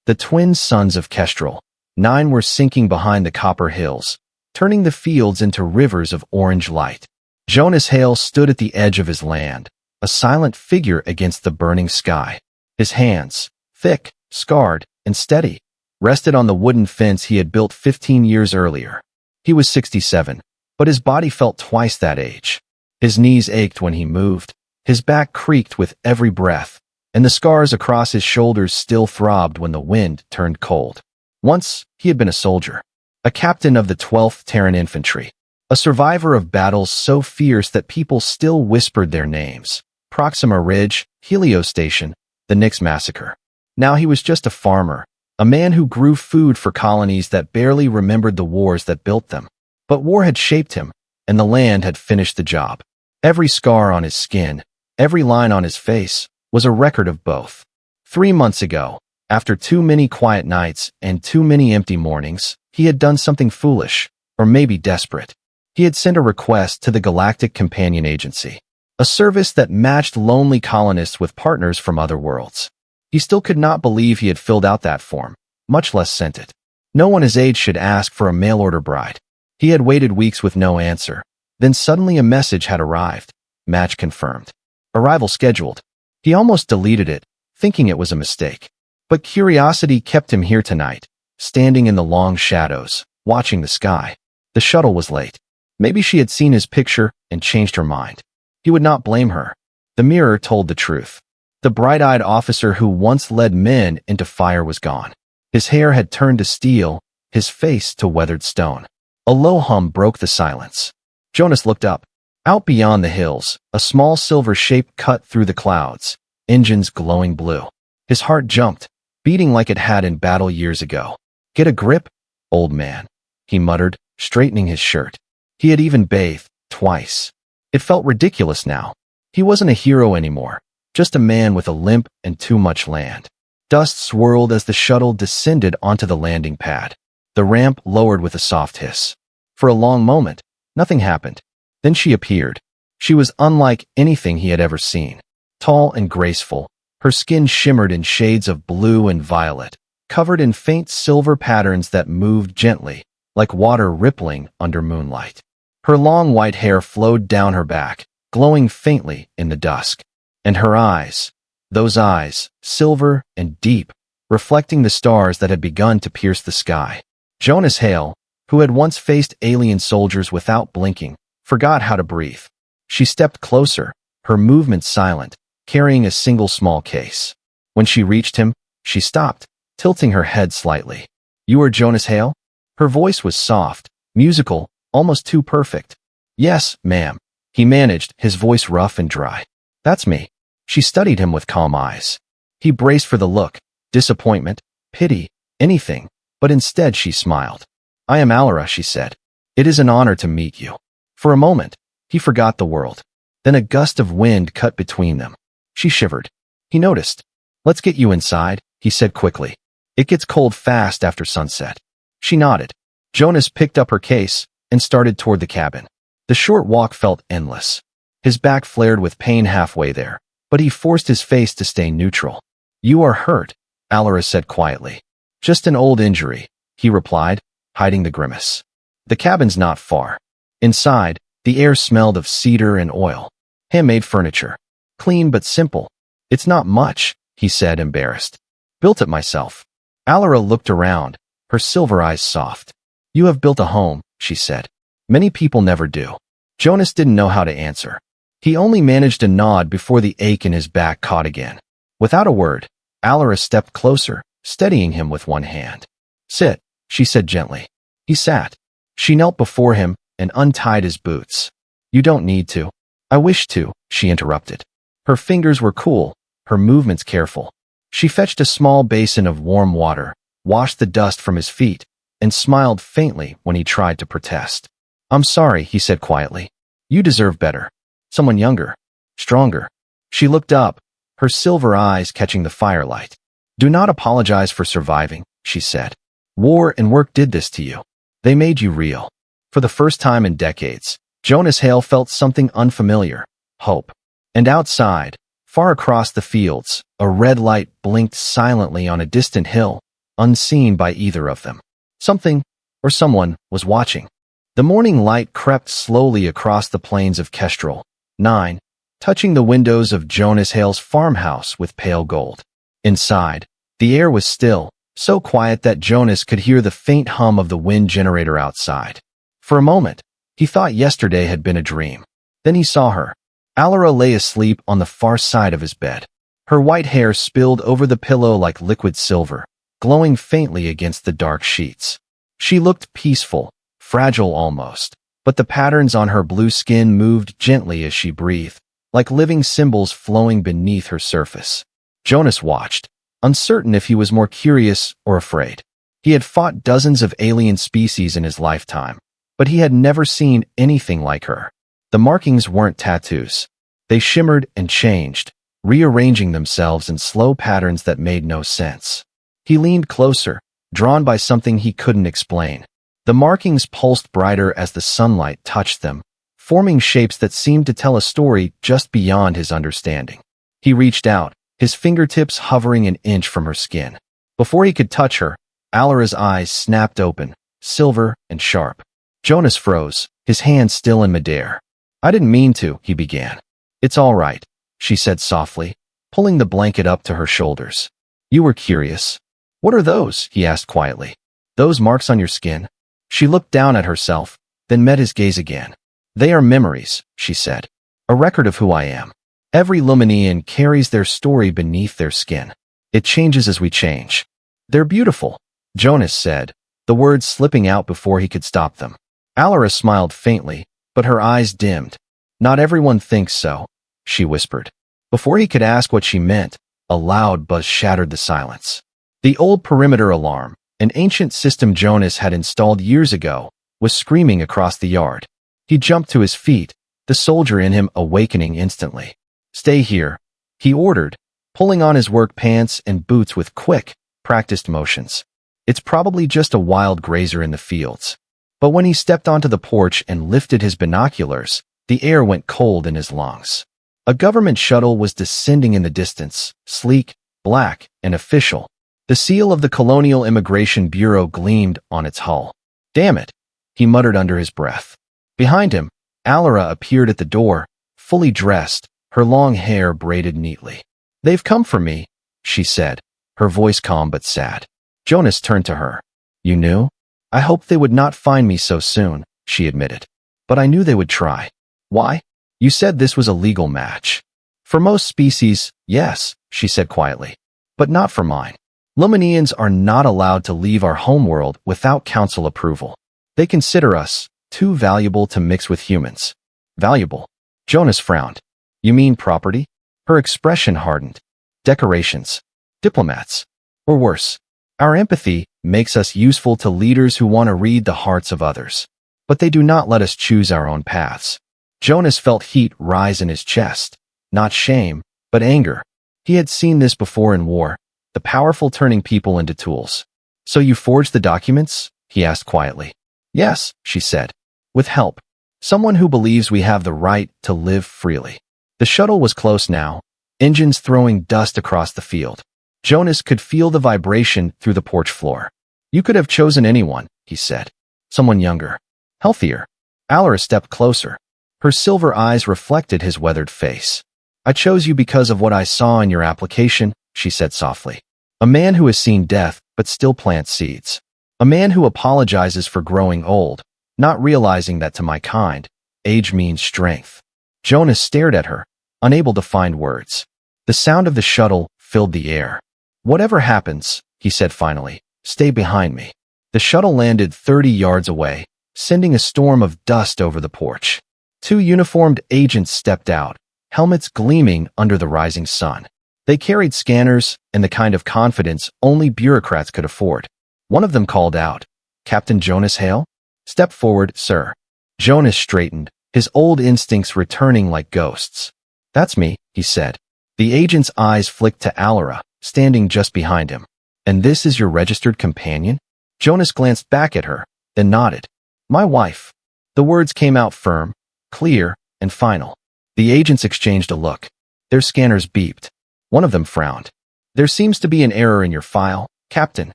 The twin sons of Kestrel. 9 were sinking behind the copper hills, turning the fields into rivers of orange light. Jonas Hale stood at the edge of his land, a silent figure against the burning sky. His hands, thick, scarred, and steady, rested on the wooden fence he had built 15 years earlier. He was 67, but his body felt twice that age. His knees ached when he moved, his back creaked with every breath, and the scars across his shoulders still throbbed when the wind turned cold. Once, he had been a soldier, a captain of the 12th Terran Infantry, a survivor of battles so fierce that people still whispered their names: Proxima Ridge, Helios Station, the Nix Massacre. Now he was just a farmer, a man who grew food for colonies that barely remembered the wars that built them. But war had shaped him, and the land had finished the job. Every scar on his skin, every line on his face, was a record of both. 3 months ago, after too many quiet nights and too many empty mornings, he had done something foolish, or maybe desperate. He had sent a request to the Galactic Companion Agency, a service that matched lonely colonists with partners from other worlds. He still could not believe he had filled out that form, much less sent it. No one his age should ask for a mail-order bride. He had waited weeks with no answer. Then suddenly a message had arrived. Match confirmed. Arrival scheduled. He almost deleted it, thinking it was a mistake. But curiosity kept him here tonight, standing in the long shadows, watching the sky. The shuttle was late. Maybe she had seen his picture and changed her mind. He would not blame her. The mirror told the truth. The bright-eyed officer who once led men into fire was gone. His hair had turned to steel, his face to weathered stone. A low hum broke the silence. Jonas looked up. Out beyond the hills, a small silver shape cut through the clouds, engines glowing blue. His heart jumped, beating like it had in battle years ago. Get a grip, old man, he muttered, straightening his shirt. He had even bathed, twice. It felt ridiculous now. He wasn't a hero anymore, just a man with a limp and too much land. Dust swirled as the shuttle descended onto the landing pad. The ramp lowered with a soft hiss. For a long moment, nothing happened. Then she appeared. She was unlike anything he had ever seen. Tall and graceful, her skin shimmered in shades of blue and violet, covered in faint silver patterns that moved gently, like water rippling under moonlight. Her long white hair flowed down her back, glowing faintly in the dusk. And her eyes, those eyes, silver and deep, reflecting the stars that had begun to pierce the sky. Jonas Hale, who had once faced alien soldiers without blinking, forgot how to breathe. She stepped closer, her movements silent, carrying a single small case. When she reached him, she stopped, tilting her head slightly. You are Jonas Hale? Her voice was soft, musical, almost too perfect. Yes, ma'am, he managed, his voice rough and dry. That's me. She studied him with calm eyes. He braced for the look, disappointment, pity, anything, but instead she smiled. I am Alara, she said. It is an honor to meet you. For a moment, he forgot the world. Then a gust of wind cut between them. She shivered. He noticed. Let's get you inside, he said quickly. It gets cold fast after sunset. She nodded. Jonas picked up her case and started toward the cabin. The short walk felt endless. His back flared with pain halfway there, but he forced his face to stay neutral. You are hurt, Alara said quietly. Just an old injury, he replied, hiding the grimace. The cabin's not far. Inside, the air smelled of cedar and oil. Handmade furniture. Clean but simple. It's not much, he said, embarrassed. Built it myself. Alara looked around, her silver eyes soft. You have built a home, she said. Many people never do. Jonas didn't know how to answer. He only managed a nod before the ache in his back caught again. Without a word, Alara stepped closer, steadying him with one hand. Sit, she said gently. He sat. She knelt before him and untied his boots. You don't need to. I wish to, she interrupted. Her fingers were cool, her movements careful. She fetched a small basin of warm water, washed the dust from his feet, and smiled faintly when he tried to protest. I'm sorry, he said quietly. You deserve better. Someone younger, stronger. She looked up, her silver eyes catching the firelight. Do not apologize for surviving, she said. War and work did this to you. They made you real. For the first time in decades, Jonas Hale felt something unfamiliar, hope. And outside, far across the fields, a red light blinked silently on a distant hill, unseen by either of them. Something, or someone, was watching. The morning light crept slowly across the plains of Kestrel, 9, touching the windows of Jonas Hale's farmhouse with pale gold. Inside, the air was still, so quiet that Jonas could hear the faint hum of the wind generator outside. For a moment, he thought yesterday had been a dream. Then he saw her. Alara lay asleep on the far side of his bed. Her white hair spilled over the pillow like liquid silver, glowing faintly against the dark sheets. She looked peaceful, fragile almost, but the patterns on her blue skin moved gently as she breathed, like living symbols flowing beneath her surface. Jonas watched, uncertain if he was more curious or afraid. He had fought dozens of alien species in his lifetime, but he had never seen anything like her. The markings weren't tattoos. They shimmered and changed, rearranging themselves in slow patterns that made no sense. He leaned closer, drawn by something he couldn't explain. The markings pulsed brighter as the sunlight touched them, forming shapes that seemed to tell a story just beyond his understanding. He reached out, his fingertips hovering an inch from her skin. Before he could touch her, Alara's eyes snapped open, silver and sharp. Jonas froze, his hand still in midair. "I didn't mean to," he began. "It's all right," she said softly, pulling the blanket up to her shoulders. "You were curious." "What are those?" he asked quietly. "Those marks on your skin?" She looked down at herself, then met his gaze again. "They are memories," she said. "A record of who I am. Every Luminian carries their story beneath their skin. It changes as we change." "They're beautiful," Jonas said, the words slipping out before he could stop them. Alara smiled faintly, but her eyes dimmed. "Not everyone thinks so," she whispered. Before he could ask what she meant, a loud buzz shattered the silence. The old perimeter alarm, an ancient system Jonas had installed years ago, was screaming across the yard. He jumped to his feet, the soldier in him awakening instantly. "Stay here," he ordered, pulling on his work pants and boots with quick, practiced motions. "It's probably just a wild grazer in the fields." But when he stepped onto the porch and lifted his binoculars, the air went cold in his lungs. A government shuttle was descending in the distance, sleek, black, and official. The seal of the Colonial Immigration Bureau gleamed on its hull. "Damn it," he muttered under his breath. Behind him, Alara appeared at the door, fully dressed, her long hair braided neatly. "They've come for me," she said, her voice calm but sad. Jonas turned to her. "You knew? I hoped they would not find me so soon," she admitted. "But I knew they would try." "Why?" "You said this was a legal match." "For most species, yes," she said quietly. "But not for mine. Luminians are not allowed to leave our homeworld without council approval. They consider us too valuable to mix with humans." "Valuable?" Jonas frowned. "You mean property?" Her expression hardened. "Decorations. Diplomats. Or worse. Our empathy makes us useful to leaders who want to read the hearts of others. But they do not let us choose our own paths." Jonas felt heat rise in his chest. Not shame, but anger. He had seen this before in war, the powerful turning people into tools. "So you forged the documents?" he asked quietly. "Yes," she said. "With help. Someone who believes we have the right to live freely." The shuttle was close now, engines throwing dust across the field. Jonas could feel the vibration through the porch floor. "You could have chosen anyone," he said. "Someone younger. Healthier." Alara stepped closer. Her silver eyes reflected his weathered face. "I chose you because of what I saw in your application," she said softly. "A man who has seen death but still plants seeds. A man who apologizes for growing old, not realizing that to my kind, age means strength." Jonas stared at her, unable to find words. The sound of the shuttle filled the air. "Whatever happens," he said finally, "stay behind me." The shuttle landed 30 yards away, sending a storm of dust over the porch. 2 uniformed agents stepped out, helmets gleaming under the rising sun. They carried scanners and the kind of confidence only bureaucrats could afford. One of them called out, "Captain Jonas Hale?" "Step forward, sir." Jonas straightened, his old instincts returning like ghosts. "That's me," he said. The agent's eyes flicked to Alara, standing just behind him. "And this is your registered companion?" Jonas glanced back at her, then nodded. "My wife." The words came out firm, clear, and final. The agents exchanged a look. Their scanners beeped. One of them frowned. "There seems to be an error in your file, Captain."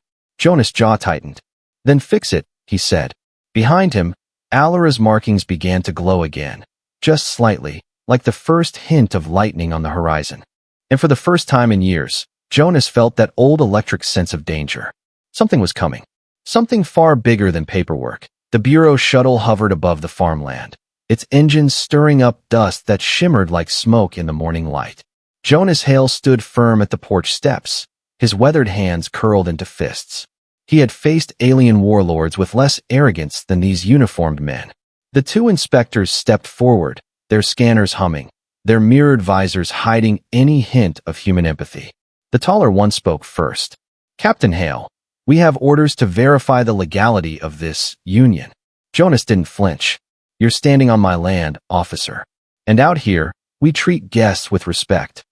Jonas' jaw tightened. Then fix it, he said. Behind him, Alara's markings began to glow again, just slightly, like the first hint of lightning on the horizon. And for the first time in years, Jonas felt that old electric sense of danger. Something was coming. Something far bigger than paperwork. The Bureau shuttle hovered above the farmland, its engines stirring up dust that shimmered like smoke in the morning light. Jonas Hale stood firm at the porch steps, his weathered hands curled into fists. He had faced alien warlords with less arrogance than these uniformed men. The two inspectors stepped forward, their scanners humming, their mirrored visors hiding any hint of human empathy. The taller one spoke first. Captain Hale, we have orders to verify the legality of this union. Jonas didn't flinch. You're standing on my land, officer. And out here, we treat guests with respect.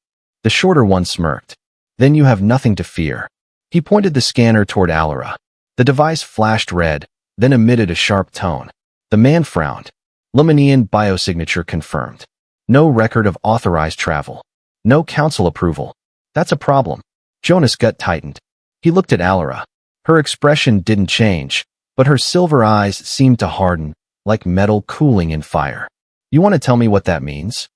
The shorter one smirked. Then you have nothing to fear. He pointed the scanner toward Alara. The device flashed red, then emitted a sharp tone. The man frowned. Luminian biosignature confirmed. No record of authorized travel. No council approval. That's a problem. Jonas' gut tightened. He looked at Alara. Her expression didn't change, but her silver eyes seemed to harden, like metal cooling in fire. You want to tell me what that means?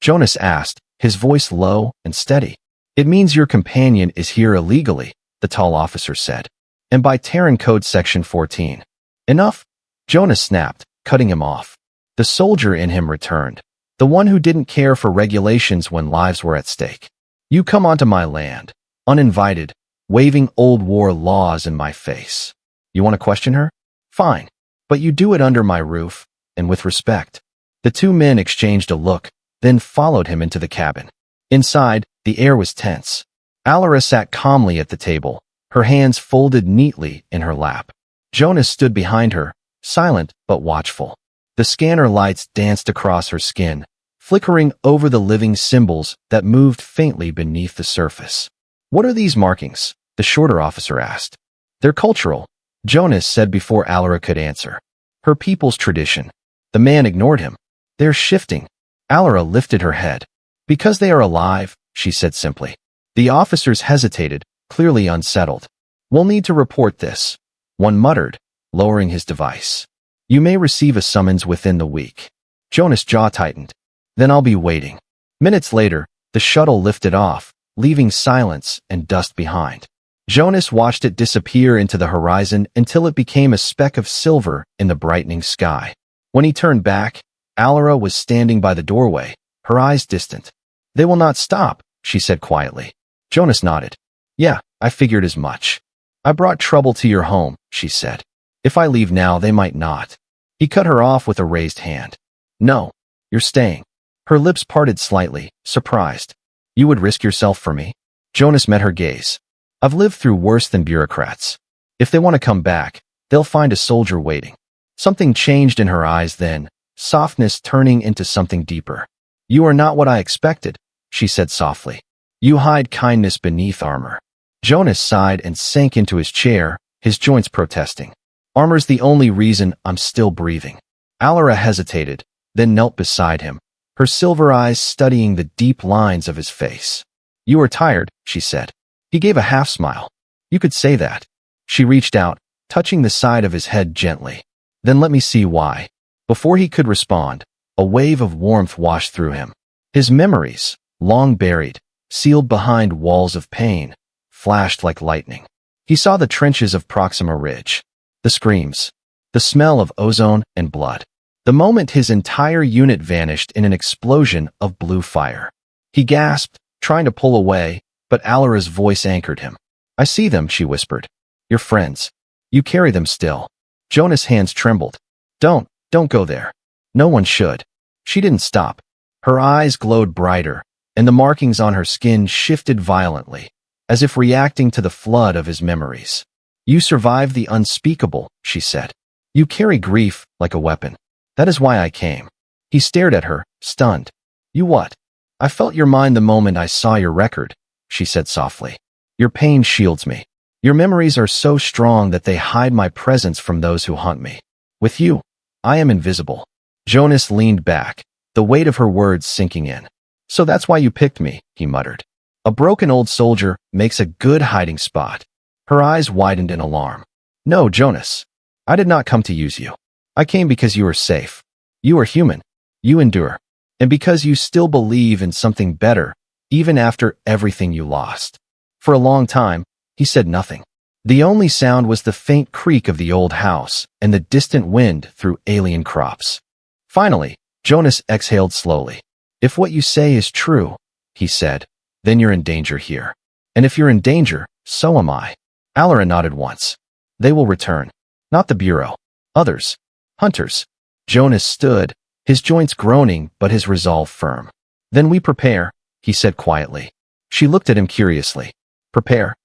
Jonas asked, his voice low and steady. It means your companion is here illegally, the tall officer said. And by Terran Code Section 14. Enough? Jonas snapped, cutting him off. The soldier in him returned. The one who didn't care for regulations when lives were at stake. You come onto my land, uninvited, waving old war laws in my face. You want to question her? Fine. But you do it under my roof, and with respect. The two men exchanged a look, then followed him into the cabin. Inside, the air was tense. Alara sat calmly at the table, her hands folded neatly in her lap. Jonas stood behind her, silent but watchful. The scanner lights danced across her skin, flickering over the living symbols that moved faintly beneath the surface. What are these markings? The shorter officer asked. They're cultural, Jonas said before Alara could answer. Her people's tradition. The man ignored him. They're shifting. Alara lifted her head. Because they are alive, she said simply. The officers hesitated, clearly unsettled. We'll need to report this, one muttered, lowering his device. You may receive a summons within the week. Jonas' jaw tightened. Then I'll be waiting. Minutes later, the shuttle lifted off, leaving silence and dust behind. Jonas watched it disappear into the horizon until it became a speck of silver in the brightening sky. When he turned back, Alara was standing by the doorway, her eyes distant. They will not stop, she said quietly. Jonas nodded. Yeah, I figured as much. I brought trouble to your home, she said. If I leave now, they might not. He cut her off with a raised hand. No, you're staying. Her lips parted slightly, surprised. You would risk yourself for me? Jonas met her gaze. I've lived through worse than bureaucrats. If they want to come back, they'll find a soldier waiting. Something changed in her eyes then, softness turning into something deeper. You are not what I expected, she said softly. You hide kindness beneath armor. Jonas sighed and sank into his chair, his joints protesting. Armor's the only reason I'm still breathing. Alara hesitated, then knelt beside him, her silver eyes studying the deep lines of his face. You are tired, she said. He gave a half smile. You could say that. She reached out, touching the side of his head gently. Then let me see why. Before he could respond, a wave of warmth washed through him. His memories, long buried, sealed behind walls of pain, flashed like lightning. He saw the trenches of Proxima Ridge, the screams, the smell of ozone and blood. The moment his entire unit vanished in an explosion of blue fire. He gasped, trying to pull away, but Alara's voice anchored him. I see them, she whispered. Your friends. You carry them still. Jonas' hands trembled. Don't go there. No one should. She didn't stop. Her eyes glowed brighter, and the markings on her skin shifted violently, as if reacting to the flood of his memories. You survived the unspeakable, she said. You carry grief like a weapon. That is why I came. He stared at her, stunned. You what? I felt your mind the moment I saw your record, she said softly. Your pain shields me. Your memories are so strong that they hide my presence from those who hunt me. With you, I am invisible. Jonas leaned back, the weight of her words sinking in. So that's why you picked me, he muttered. A broken old soldier makes a good hiding spot. Her eyes widened in alarm. No, Jonas. I did not come to use you. I came because you are safe. You are human. You endure. And because you still believe in something better, even after everything you lost. For a long time, he said nothing. The only sound was the faint creak of the old house and the distant wind through alien crops. Finally, Jonas exhaled slowly. If what you say is true, he said, then you're in danger here. And if you're in danger, so am I. Alara nodded once. They will return. Not the Bureau. Others. Hunters. Jonas stood, his joints groaning but his resolve firm. Then we prepare, he said quietly. She looked at him curiously. Prepare?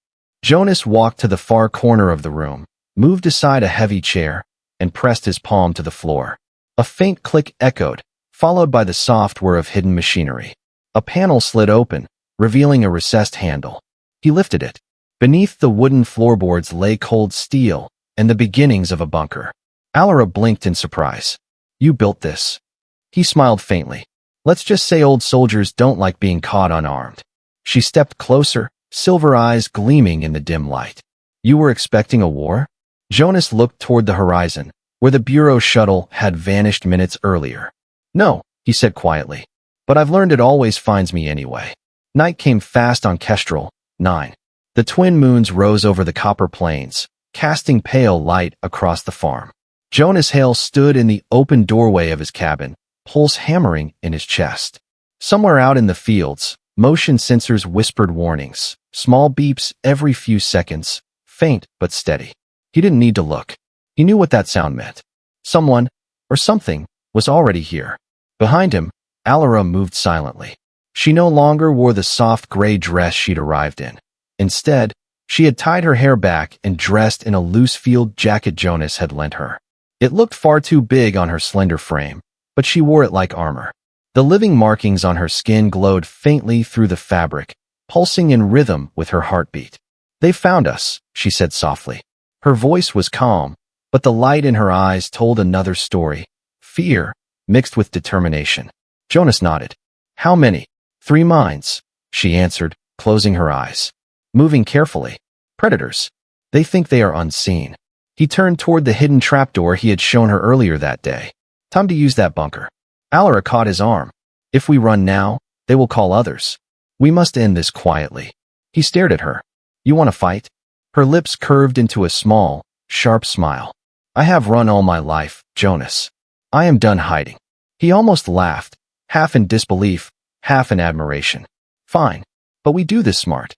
Jonas walked to the far corner of the room, moved aside a heavy chair, and pressed his palm to the floor. A faint click echoed, followed by the soft whir of hidden machinery. A panel slid open, revealing a recessed handle. He lifted it. Beneath the wooden floorboards lay cold steel and the beginnings of a bunker. Alara blinked in surprise. You built this? He smiled faintly. Let's just say old soldiers don't like being caught unarmed. She stepped closer, silver eyes gleaming in the dim light. You were expecting a war? Jonas looked toward the horizon, where the Bureau shuttle had vanished minutes earlier. No, he said quietly. But I've learned it always finds me anyway. Night came fast on Kestrel, 9. The twin moons rose over the copper plains, casting pale light across the farm. Jonas Hale stood in the open doorway of his cabin, pulse hammering in his chest. Somewhere out in the fields, motion sensors whispered warnings, small beeps every few seconds, faint but steady. He didn't need to look. He knew what that sound meant. Someone, or something, was already here. Behind him, Alara moved silently. She no longer wore the soft gray dress she'd arrived in. Instead, she had tied her hair back and dressed in a loose field jacket Jonas had lent her. It looked far too big on her slender frame, but she wore it like armor. The living markings on her skin glowed faintly through the fabric, pulsing in rhythm with her heartbeat. They found us, she said softly. Her voice was calm, but the light in her eyes told another story, fear mixed with determination. Jonas nodded. How many? 3 mines, she answered, closing her eyes. Moving carefully. Predators. They think they are unseen. He turned toward the hidden trapdoor he had shown her earlier that day. Time to use that bunker. Alara caught his arm. If we run now, they will call others. We must end this quietly. He stared at her. You want to fight? Her lips curved into a small, sharp smile. I have run all my life, Jonas. I am done hiding. He almost laughed, half in disbelief, half in admiration. Fine, but we do this smart.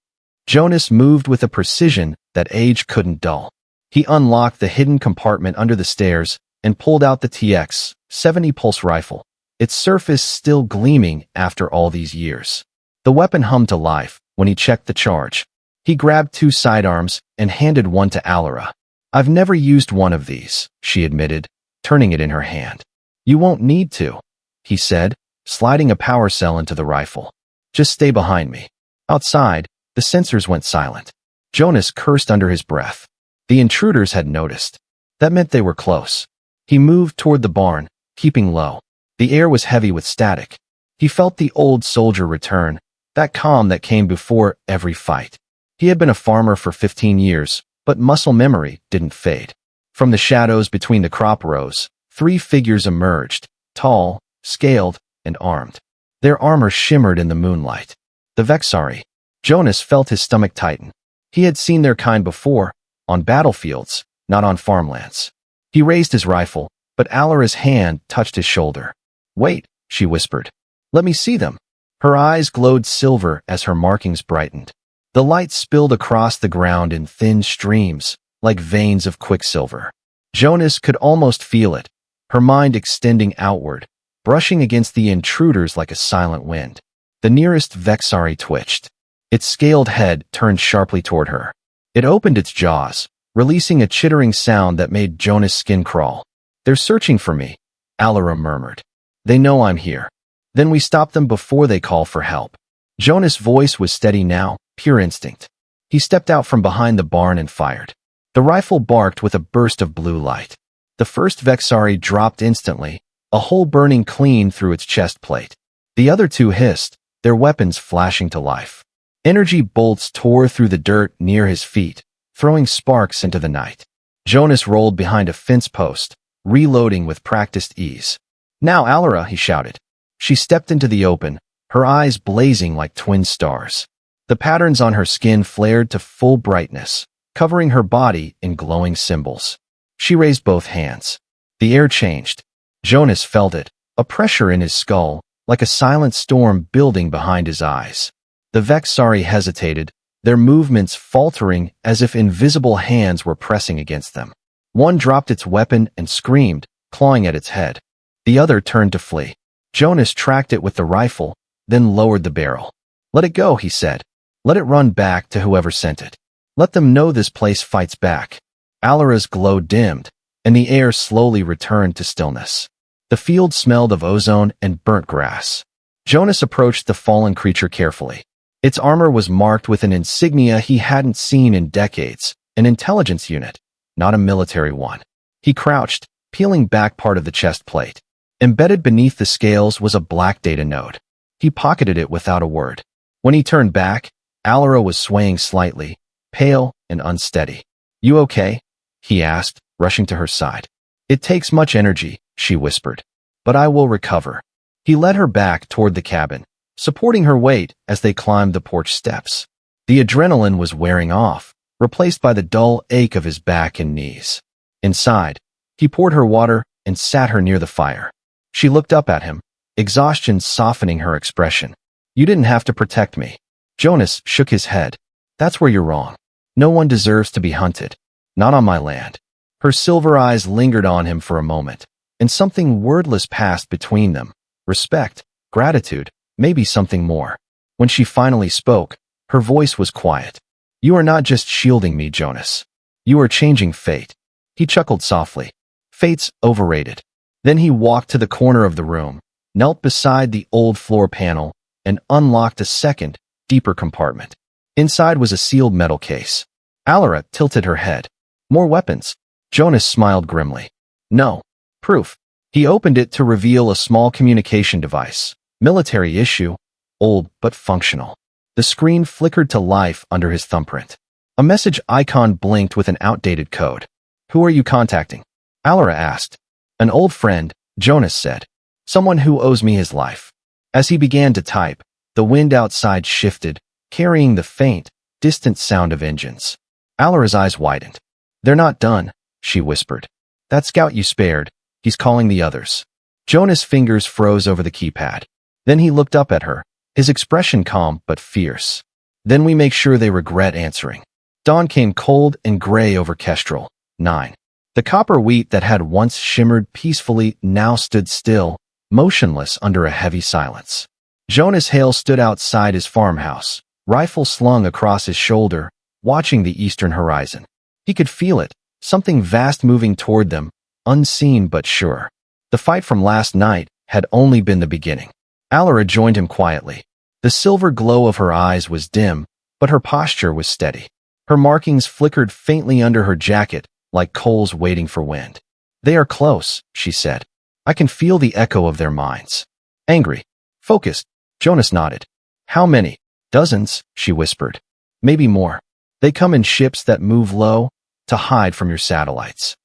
Jonas moved with a precision that age couldn't dull. He unlocked the hidden compartment under the stairs and pulled out the TX-70 pulse rifle, its surface still gleaming after all these years. The weapon hummed to life when he checked the charge. He grabbed 2 sidearms and handed one to Alara. I've never used one of these, she admitted, turning it in her hand. You won't need to, he said, sliding a power cell into the rifle. Just stay behind me. Outside, the sensors went silent. Jonas cursed under his breath. The intruders had noticed. That meant they were close. He moved toward the barn, keeping low. The air was heavy with static. He felt the old soldier return, that calm that came before every fight. He had been a farmer for 15 years, but muscle memory didn't fade. From the shadows between the crop rows, 3 figures emerged, tall, scaled, and armed. Their armor shimmered in the moonlight. The Vexari. Jonas felt his stomach tighten. He had seen their kind before, on battlefields, not on farmlands. He raised his rifle, but Alara's hand touched his shoulder. Wait, she whispered. Let me see them. Her eyes glowed silver as her markings brightened. The light spilled across the ground in thin streams, like veins of quicksilver. Jonas could almost feel it, her mind extending outward, brushing against the intruders like a silent wind. The nearest Vexari twitched. Its scaled head turned sharply toward her. It opened its jaws, releasing a chittering sound that made Jonas' skin crawl. They're searching for me, Alara murmured. They know I'm here. Then we stop them before they call for help. Jonas' voice was steady now, pure instinct. He stepped out from behind the barn and fired. The rifle barked with a burst of blue light. The first Vexari dropped instantly, a hole burning clean through its chest plate. The other 2 hissed, their weapons flashing to life. Energy bolts tore through the dirt near his feet, throwing sparks into the night. Jonas rolled behind a fence post, reloading with practiced ease. "Now, Alara," he shouted. She stepped into the open, her eyes blazing like twin stars. The patterns on her skin flared to full brightness, covering her body in glowing symbols. She raised both hands. The air changed. Jonas felt it, a pressure in his skull, like a silent storm building behind his eyes. The Vexari hesitated, their movements faltering as if invisible hands were pressing against them. One dropped its weapon and screamed, clawing at its head. The other turned to flee. Jonas tracked it with the rifle, then lowered the barrel. "Let it go," he said. "Let it run back to whoever sent it. Let them know this place fights back." Alara's glow dimmed, and the air slowly returned to stillness. The field smelled of ozone and burnt grass. Jonas approached the fallen creature carefully. Its armor was marked with an insignia he hadn't seen in decades, an intelligence unit, not a military one. He crouched, peeling back part of the chest plate. Embedded beneath the scales was a black data node. He pocketed it without a word. When he turned back, Alara was swaying slightly, pale and unsteady. "You okay?" he asked, rushing to her side. "It takes much energy," she whispered. "But I will recover." He led her back toward the cabin, supporting her weight as they climbed the porch steps. The adrenaline was wearing off, replaced by the dull ache of his back and knees. Inside, he poured her water and sat her near the fire. She looked up at him, exhaustion softening her expression. "You didn't have to protect me." Jonas shook his head. "That's where you're wrong. No one deserves to be hunted. Not on my land." Her silver eyes lingered on him for a moment, and something wordless passed between them. Respect, gratitude, maybe something more. When she finally spoke, her voice was quiet. "You are not just shielding me, Jonas. You are changing fate." He chuckled softly. "Fate's overrated." Then he walked to the corner of the room, knelt beside the old floor panel, and unlocked a second, deeper compartment. Inside was a sealed metal case. Alara tilted her head. "More weapons." Jonas smiled grimly. "No. Proof." He opened it to reveal a small communication device. Military issue, old but functional. The screen flickered to life under his thumbprint. A message icon blinked with an outdated code. "Who are you contacting?" Alara asked. "An old friend," Jonas said. "Someone who owes me his life." As he began to type, the wind outside shifted, carrying the faint, distant sound of engines. Alara's eyes widened. "They're not done," she whispered. "That scout you spared, he's calling the others." Jonas' fingers froze over the keypad. Then he looked up at her, his expression calm but fierce. "Then we make sure they regret answering." Dawn came cold and gray over Kestrel. 9. The copper wheat that had once shimmered peacefully now stood still, motionless under a heavy silence. Jonas Hale stood outside his farmhouse, rifle slung across his shoulder, watching the eastern horizon. He could feel it, something vast moving toward them, unseen but sure. The fight from last night had only been the beginning. Alara joined him quietly. The silver glow of her eyes was dim, but her posture was steady. Her markings flickered faintly under her jacket, like coals waiting for wind. "They are close," she said. "I can feel the echo of their minds." Angry. Focused. Jonas nodded. "How many?" "Dozens," she whispered. "Maybe more. They come in ships that move low, to hide from your satellites."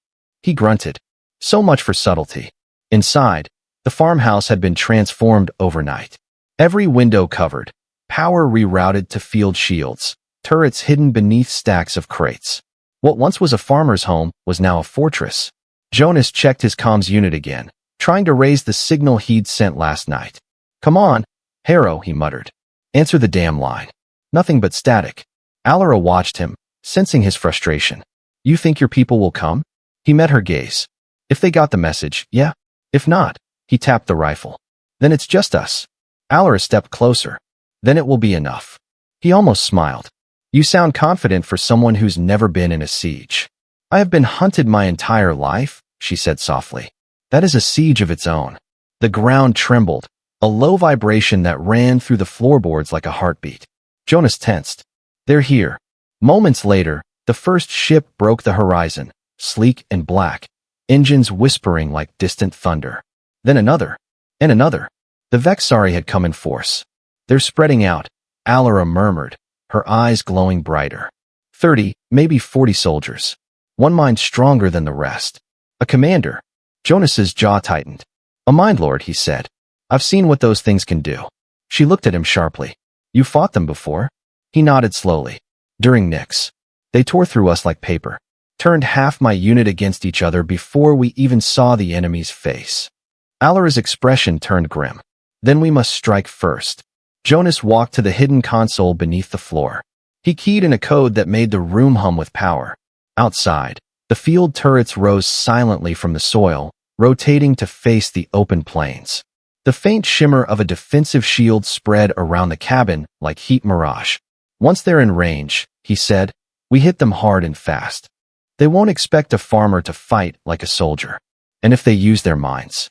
He grunted. So much for subtlety. Inside, the farmhouse had been transformed overnight. Every window covered, power rerouted to field shields, turrets hidden beneath stacks of crates. What once was a farmer's home was now a fortress. Jonas checked his comms unit again, trying to raise the signal he'd sent last night. "Come on, Hero," he muttered. "Answer the damn line." Nothing but static. Alara watched him, sensing his frustration. "You think your people will come?" He met her gaze. "If they got the message, yeah. If not," he tapped the rifle. "Then it's just us." Alara stepped closer. "Then it will be enough." He almost smiled. "You sound confident for someone who's never been in a siege." "I have been hunted my entire life," she said softly. "That is a siege of its own." The ground trembled, a low vibration that ran through the floorboards like a heartbeat. Jonas tensed. "They're here." Moments later, the first ship broke the horizon, sleek and black, engines whispering like distant thunder. Then another, and another. The Vexari had come in force. "They're spreading out," Alara murmured, her eyes glowing brighter. 30, maybe 40 soldiers. One mind stronger than the rest. A commander. Jonas's jaw tightened. A mind lord, he said. I've seen what those things can do. She looked at him sharply. You fought them before? He nodded slowly. During Nyx. They tore through us like paper. Turned half my unit against each other before we even saw the enemy's face. Alara's expression turned grim. Then we must strike first. Jonas walked to the hidden console beneath the floor. He keyed in a code that made the room hum with power. Outside, the field turrets rose silently from the soil, rotating to face the open plains. The faint shimmer of a defensive shield spread around the cabin like heat mirage. Once they're in range, he said, we hit them hard and fast. They won't expect a farmer to fight like a soldier. And if they use their minds?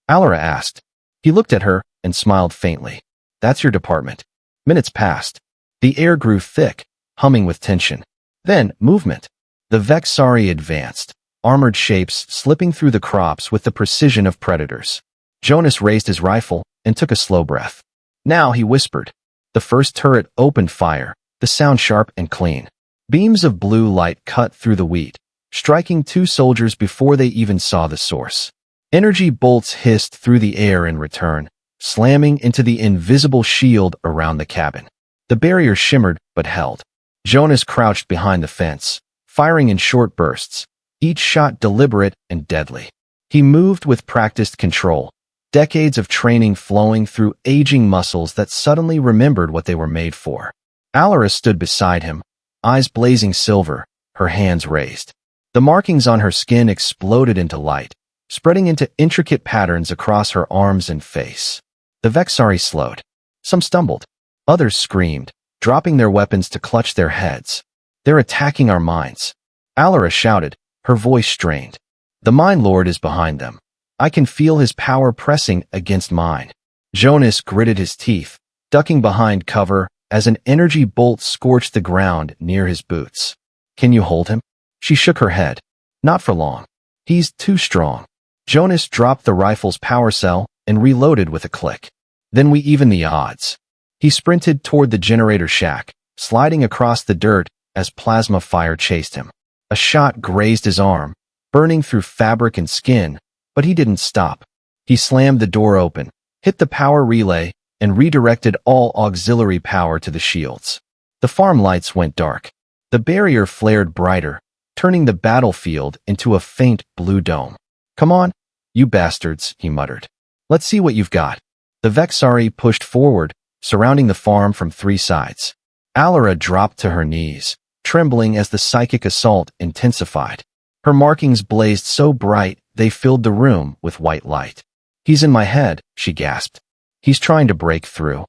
Alara asked. He looked at her and smiled faintly. That's your department. Minutes passed. The air grew thick, humming with tension. Then, movement. The Vexari advanced, armored shapes slipping through the crops with the precision of predators. Jonas raised his rifle and took a slow breath. Now, he whispered. The first turret opened fire, the sound sharp and clean. Beams of blue light cut through the wheat, striking two soldiers before they even saw the source. Energy bolts hissed through the air in return, slamming into the invisible shield around the cabin. The barrier shimmered but held. Jonas crouched behind the fence, firing in short bursts, each shot deliberate and deadly. He moved with practiced control, decades of training flowing through aging muscles that suddenly remembered what they were made for. Alara stood beside him, eyes blazing silver, her hands raised. The markings on her skin exploded into light, spreading into intricate patterns across her arms and face. The Vexari slowed. Some stumbled. Others screamed, dropping their weapons to clutch their heads. They're attacking our minds. Alara shouted, her voice strained. The Mind Lord is behind them. I can feel his power pressing against mine. Jonas gritted his teeth, ducking behind cover as an energy bolt scorched the ground near his boots. Can you hold him? She shook her head. Not for long. He's too strong. Jonas dropped the rifle's power cell and reloaded with a click. Then we even the odds. He sprinted toward the generator shack, sliding across the dirt as plasma fire chased him. A shot grazed his arm, burning through fabric and skin, but he didn't stop. He slammed the door open, hit the power relay, and redirected all auxiliary power to the shields. The farm lights went dark. The barrier flared brighter, turning the battlefield into a faint blue dome. Come on, you bastards, he muttered. Let's see what you've got. The Vexari pushed forward, surrounding the farm from three sides. Alara dropped to her knees, trembling as the psychic assault intensified. Her markings blazed so bright they filled the room with white light. He's in my head, she gasped. He's trying to break through.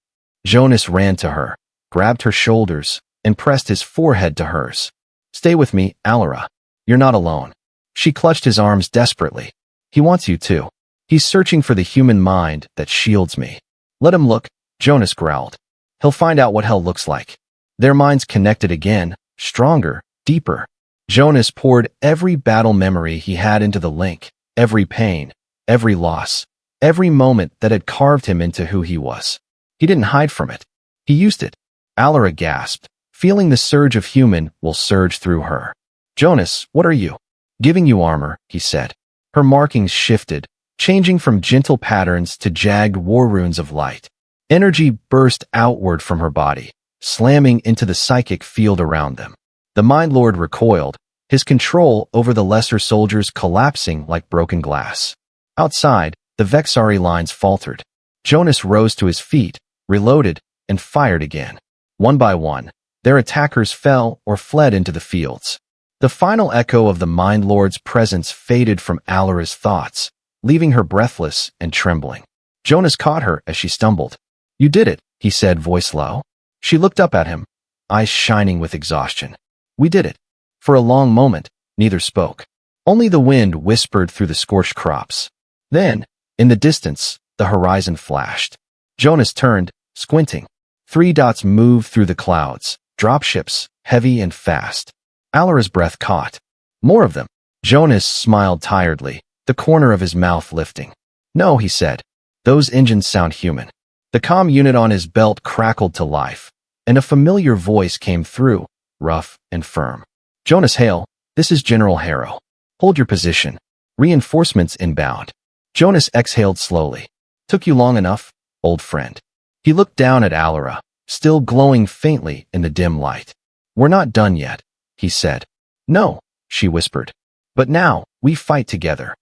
Jonas ran to her, grabbed her shoulders, and pressed his forehead to hers. Stay with me, Alara. You're not alone. She clutched his arms desperately. He wants you too. He's searching for the human mind that shields me. Let him look, Jonas growled. He'll find out what hell looks like. Their minds connected again, stronger, deeper. Jonas poured every battle memory he had into the link, every pain, every loss, every moment that had carved him into who he was. He didn't hide from it. He used it. Alara gasped, feeling the surge of human will surge through her. Jonas, what are you? Giving you armor, he said. Her markings shifted, changing from gentle patterns to jagged war runes of light. Energy burst outward from her body, slamming into the psychic field around them. The Mind Lord recoiled, his control over the lesser soldiers collapsing like broken glass. Outside, the Vexari lines faltered. Jonas rose to his feet, reloaded, and fired again. One by one, their attackers fell or fled into the fields. The final echo of the Mind Lord's presence faded from Alara's thoughts, leaving her breathless and trembling. Jonas caught her as she stumbled. You did it, he said, voice low. She looked up at him, eyes shining with exhaustion. We did it. For a long moment, neither spoke. Only the wind whispered through the scorched crops. Then, in the distance, the horizon flashed. Jonas turned, squinting. 3 dots moved through the clouds, dropships, heavy and fast. Alara's breath caught. More of them. Jonas smiled tiredly, the corner of his mouth lifting. No, he said. Those engines sound human. The comm unit on his belt crackled to life, and a familiar voice came through. rough and firm. Jonas Hale, this is General Harrow. Hold your position. Reinforcements inbound. Jonas exhaled slowly. Took you long enough, old friend. He looked down at Alara, still glowing faintly in the dim light. We're not done yet, he said. No, she whispered. But now, we fight together.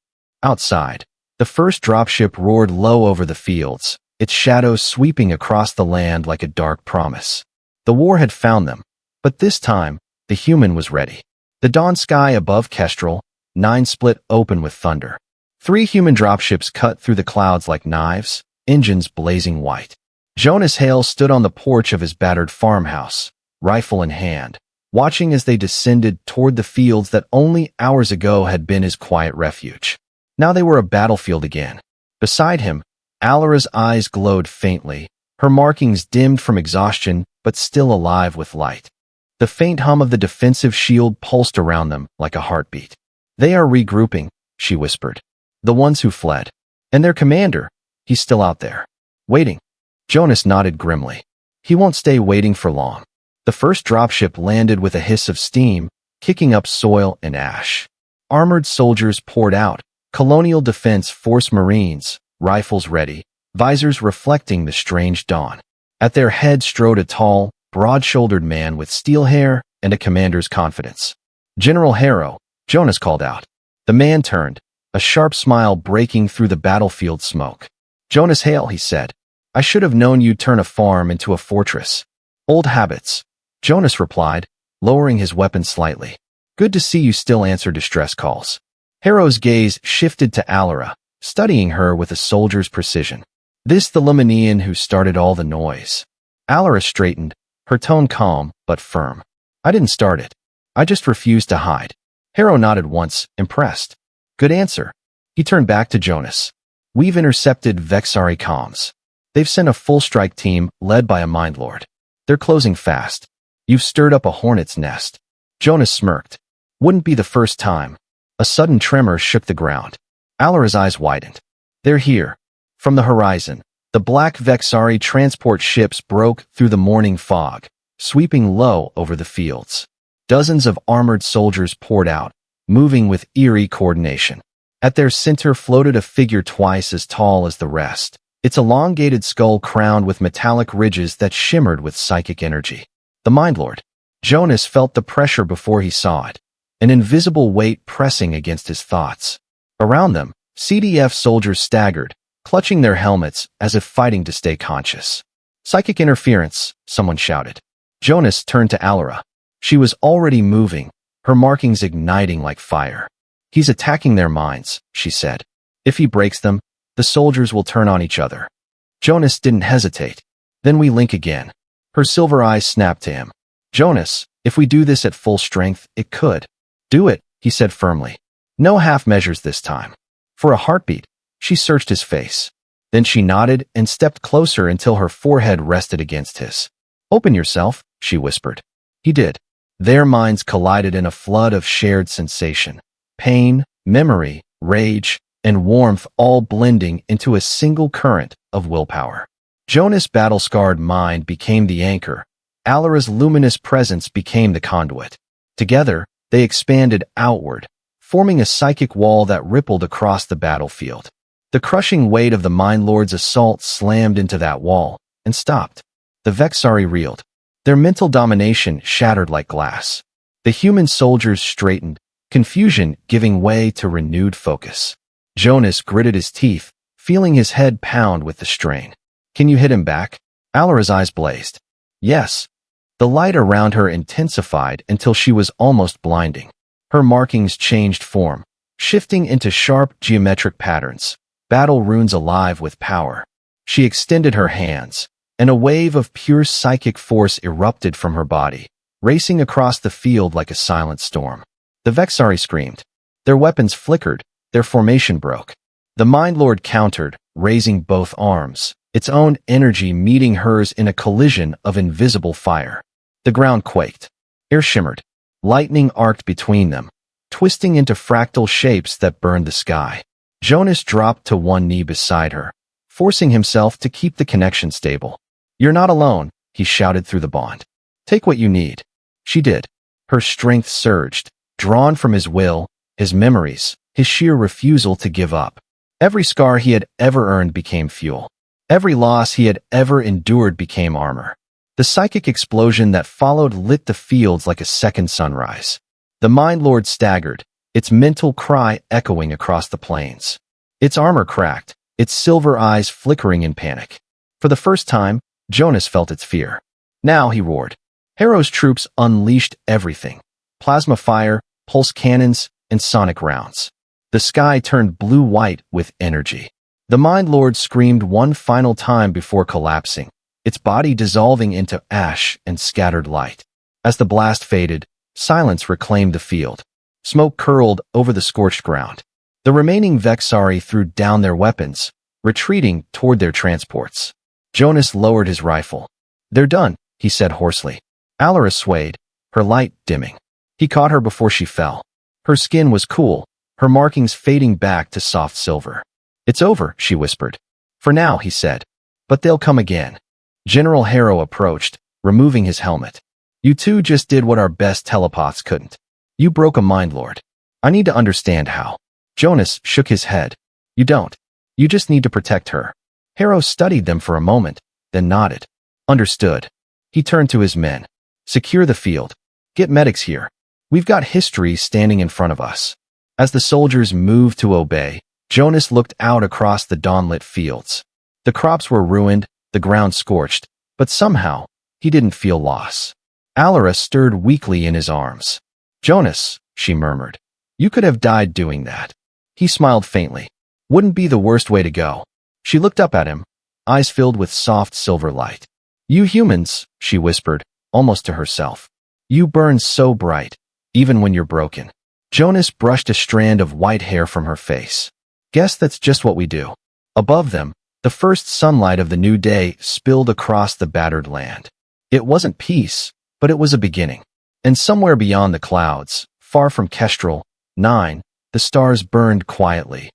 Outside, the first dropship roared low over the fields, its shadows sweeping across the land like a dark promise. The war had found them, but this time, the human was ready. The dawn sky above Kestrel, 9 split open with thunder. 3 human dropships cut through the clouds like knives, engines blazing white. Jonas Hale stood on the porch of his battered farmhouse, rifle in hand, watching as they descended toward the fields that only hours ago had been his quiet refuge. Now they were a battlefield again. Beside him, Alara's eyes glowed faintly, her markings dimmed from exhaustion but still alive with light. The faint hum of the defensive shield pulsed around them like a heartbeat. They are regrouping, she whispered. The ones who fled. And their commander, he's still out there. Waiting. Jonas nodded grimly. He won't stay waiting for long. The first dropship landed with a hiss of steam, kicking up soil and ash. Armored soldiers poured out, Colonial Defense Force Marines, rifles ready, visors reflecting the strange dawn. At their head strode a tall, broad-shouldered man with steel hair and a commander's confidence. General Harrow, Jonas called out. The man turned, a sharp smile breaking through the battlefield smoke. Jonas Hale, he said. I should have known you'd turn a farm into a fortress. Old habits. Jonas replied, lowering his weapon slightly. Good to see you still answer distress calls. Harrow's gaze shifted to Alara, studying her with a soldier's precision. This the Lemonian who started all the noise. Alara straightened, her tone calm but firm. I didn't start it. I just refused to hide. Harrow nodded once, impressed. Good answer. He turned back to Jonas. We've intercepted Vexari comms. They've sent a full strike team led by a mind lord. They're closing fast. You've stirred up a hornet's nest. Jonas smirked. Wouldn't be the first time. A sudden tremor shook the ground. Alara's eyes widened. They're here. From the horizon, the black Vexari transport ships broke through the morning fog, sweeping low over the fields. Dozens of armored soldiers poured out, moving with eerie coordination. At their center floated a figure twice as tall as the rest, its elongated skull crowned with metallic ridges that shimmered with psychic energy. The Mind Lord. Jonas felt the pressure before he saw it, an invisible weight pressing against his thoughts. Around them, CDF soldiers staggered, clutching their helmets as if fighting to stay conscious. Psychic interference, someone shouted. Jonas turned to Alara. She was already moving, her markings igniting like fire. He's attacking their minds, she said. If he breaks them, the soldiers will turn on each other. Jonas didn't hesitate. Then we link again. Her silver eyes snapped to him. Jonas, if we do this at full strength, it could. Do it, he said firmly. No half measures this time. For a heartbeat, she searched his face. Then she nodded and stepped closer until her forehead rested against his. Open yourself, she whispered. He did. Their minds collided in a flood of shared sensation. Pain, memory, rage, and warmth all blending into a single current of willpower. Jonas' battle-scarred mind became the anchor. Alara's luminous presence became the conduit. Together, they expanded outward, forming a psychic wall that rippled across the battlefield. The crushing weight of the Mind Lord's assault slammed into that wall and stopped. The Vexari reeled. Their mental domination shattered like glass. The human soldiers straightened, confusion giving way to renewed focus. Jonas gritted his teeth, feeling his head pound with the strain. Can you hit him back? Alara's eyes blazed. Yes. The light around her intensified until she was almost blinding. Her markings changed form, shifting into sharp geometric patterns, battle runes alive with power. She extended her hands, and a wave of pure psychic force erupted from her body, racing across the field like a silent storm. The Vexari screamed. Their weapons flickered, their formation broke. The Mind Lord countered, raising both arms, its own energy meeting hers in a collision of invisible fire. The ground quaked. Air shimmered. Lightning arced between them, twisting into fractal shapes that burned the sky. Jonas dropped to one knee beside her, forcing himself to keep the connection stable. You're not alone, he shouted through the bond. Take what you need. She did. Her strength surged, drawn from his will, his memories, his sheer refusal to give up. Every scar he had ever earned became fuel. Every loss he had ever endured became armor. The psychic explosion that followed lit the fields like a second sunrise. The Mind Lord staggered, its mental cry echoing across the plains. Its armor cracked, its silver eyes flickering in panic. For the first time, Jonas felt its fear. Now he roared. Hero's troops unleashed everything. Plasma fire, pulse cannons, and sonic rounds. The sky turned blue-white with energy. The Mind Lord screamed one final time before collapsing, its body dissolving into ash and scattered light. As the blast faded, silence reclaimed the field. Smoke curled over the scorched ground. The remaining Vexari threw down their weapons, retreating toward their transports. Jonas lowered his rifle. "They're done," he said hoarsely. Alara swayed, her light dimming. He caught her before she fell. Her skin was cool, her markings fading back to soft silver. "It's over," she whispered. "For now," he said. "But they'll come again." General Harrow approached, removing his helmet. "You two just did what our best telepaths couldn't. You broke a Mind Lord. I need to understand how." Jonas shook his head. "You don't. You just need to protect her." Harrow studied them for a moment, then nodded. "Understood." He turned to his men. "Secure the field. Get medics here. We've got history standing in front of us." As the soldiers moved to obey, Jonas looked out across the dawn-lit fields. The crops were ruined, the ground scorched, but somehow, he didn't feel loss. Alara stirred weakly in his arms. "Jonas," she murmured, "you could have died doing that." He smiled faintly. "Wouldn't be the worst way to go." She looked up at him, eyes filled with soft silver light. "You humans," she whispered, almost to herself. "You burn so bright, even when you're broken." Jonas brushed a strand of white hair from her face. "Guess that's just what we do." Above them, the first sunlight of the new day spilled across the battered land. It wasn't peace, but it was a beginning. And somewhere beyond the clouds, far from Kestrel, 9, the stars burned quietly.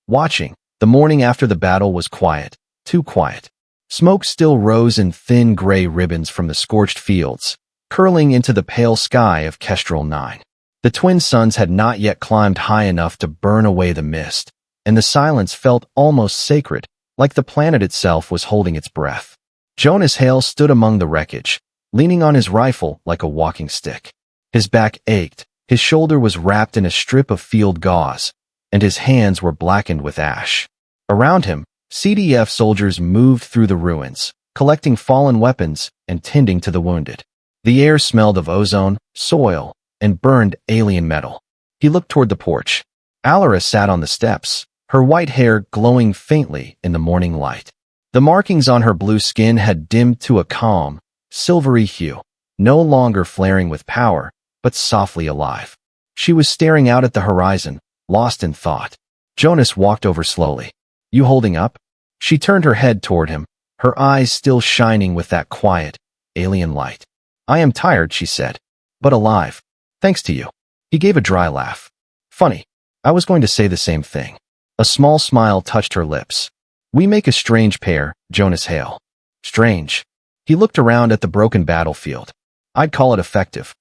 Watching, the morning after the battle was quiet, too quiet. Smoke still rose in thin gray ribbons from the scorched fields, curling into the pale sky of Kestrel 9. The twin suns had not yet climbed high enough to burn away the mist, and the silence felt almost sacred, like the planet itself was holding its breath. Jonas Hale stood among the wreckage, leaning on his rifle like a walking stick. His back ached, his shoulder was wrapped in a strip of field gauze, and his hands were blackened with ash. Around him, CDF soldiers moved through the ruins, collecting fallen weapons and tending to the wounded. The air smelled of ozone, soil, and burned alien metal. He looked toward the porch. Alara sat on the steps, her white hair glowing faintly in the morning light. The markings on her blue skin had dimmed to a calm, silvery hue, no longer flaring with power, but softly alive. She was staring out at the horizon, lost in thought. Jonas walked over slowly. "You holding up?" She turned her head toward him, her eyes still shining with that quiet, alien light. "I am tired," she said, "but alive. Thanks to you." He gave a dry laugh. "Funny. I was going to say the same thing." A small smile touched her lips. "We make a strange pair, Jonas Hale." "Strange." He looked around at the broken battlefield. "I'd call it effective."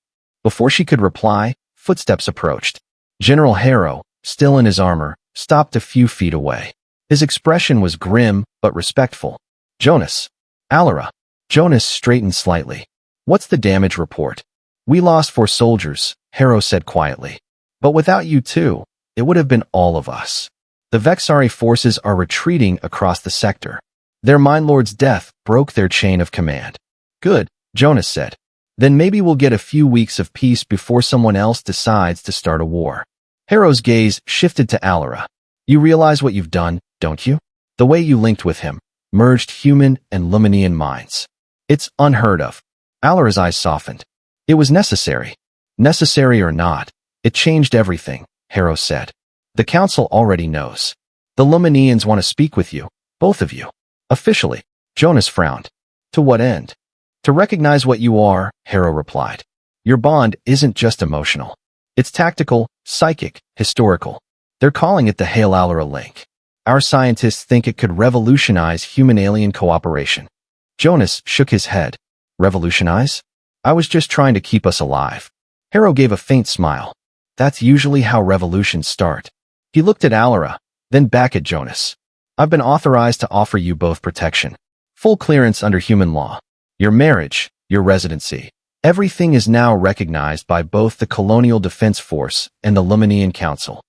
Before she could reply, footsteps approached. General Harrow, still in his armor, stopped a few feet away. His expression was grim but respectful. "Jonas." "Alara." Jonas straightened slightly. "What's the damage report?" "We lost 4 soldiers," Harrow said quietly. "But without you two, it would have been all of us. The Vexari forces are retreating across the sector. Their Mind Lord's death broke their chain of command." "Good," Jonas said. "Then maybe we'll get a few weeks of peace before someone else decides to start a war." Harrow's gaze shifted to Alara. "You realize what you've done, don't you? The way you linked with him, merged human and Luminian minds. It's unheard of." Alara's eyes softened. "It was necessary." "Necessary or not, it changed everything," Harrow said. "The Council already knows. The Luminians want to speak with you, both of you. Officially." Jonas frowned. "To what end?" "To recognize what you are," Harrow replied. "Your bond isn't just emotional. It's tactical, psychic, historical. They're calling it the Hale-Alara link. Our scientists think it could revolutionize human-alien cooperation." Jonas shook his head. "Revolutionize? I was just trying to keep us alive." Harrow gave a faint smile. That's usually how revolutions start. He looked at Alara, then back at Jonas. I've been authorized to offer you both protection. Full clearance under human law. Your marriage, your residency. Everything is now recognized by both the Colonial Defense Force and the Luminian Council.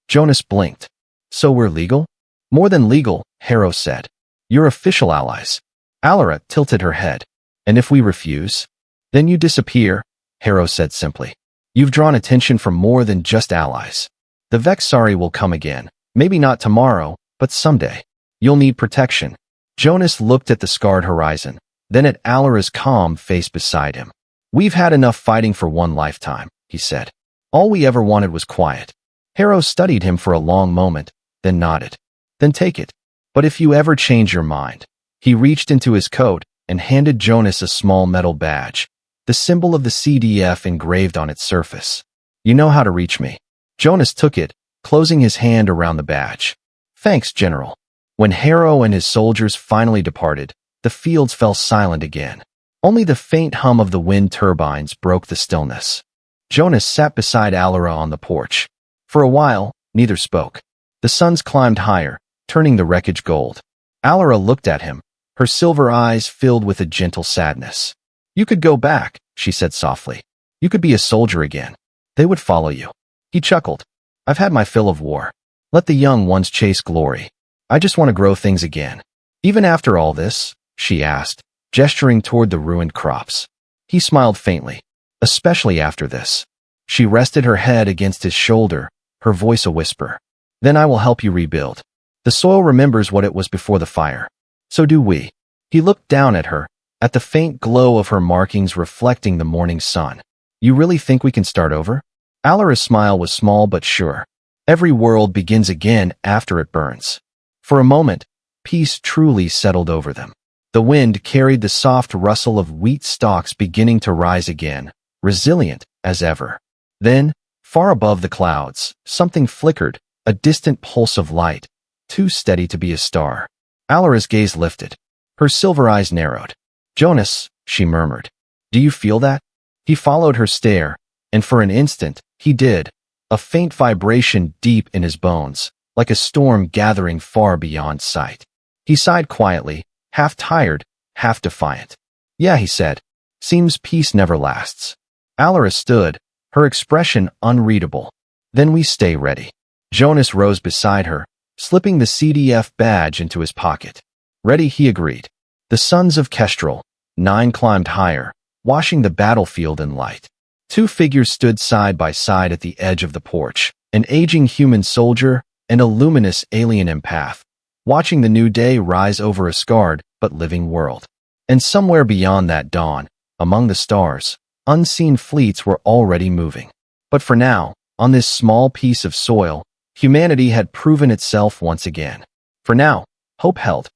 Jonas blinked. So we're legal? More than legal, Harrow said. You're official allies. Alara tilted her head. And if we refuse? Then you disappear, Harrow said simply. You've drawn attention from more than just allies. The Vexari will come again. Maybe not tomorrow, but someday. You'll need protection. Jonas looked at the scarred horizon, then at Alara's calm face beside him. We've had enough fighting for one lifetime, he said. All we ever wanted was quiet. Harrow studied him for a long moment, then nodded. Then take it. But if you ever change your mind. He reached into his coat and handed Jonas a small metal badge, the symbol of the CDF engraved on its surface. You know how to reach me. Jonas took it, closing his hand around the badge. Thanks, General. When Harrow and his soldiers finally departed, the fields fell silent again. Only the faint hum of the wind turbines broke the stillness. Jonas sat beside Alara on the porch. For a while, neither spoke. The suns climbed higher, turning the wreckage gold. Alara looked at him, her silver eyes filled with a gentle sadness. You could go back, she said softly. You could be a soldier again. They would follow you. He chuckled. I've had my fill of war. Let the young ones chase glory. I just want to grow things again. Even after all this, she asked, gesturing toward the ruined crops. He smiled faintly. Especially after this. She rested her head against his shoulder, her voice a whisper. Then I will help you rebuild. The soil remembers what it was before the fire. So do we. He looked down at her, at the faint glow of her markings reflecting the morning sun. You really think we can start over? Alara's smile was small but sure. Every world begins again after it burns. For a moment, peace truly settled over them. The wind carried the soft rustle of wheat stalks beginning to rise again, resilient as ever. Then, far above the clouds, something flickered, a distant pulse of light, too steady to be a star. Alara's gaze lifted. Her silver eyes narrowed. Jonas, she murmured. Do you feel that? He followed her stare, and for an instant, he did. A faint vibration deep in his bones, like a storm gathering far beyond sight. He sighed quietly, half tired, half defiant. Yeah, he said. Seems peace never lasts. Alara stood, her expression unreadable. Then we stay ready. Jonas rose beside her, slipping the CDF badge into his pocket. Ready, he agreed. The sons of Kestrel, 9 climbed higher, washing the battlefield in light. 2 figures stood side by side at the edge of the porch, an aging human soldier and a luminous alien empath, watching the new day rise over a scarred but living world. And somewhere beyond that dawn, among the stars, unseen fleets were already moving. But for now, on this small piece of soil, humanity had proven itself once again. For now, hope held.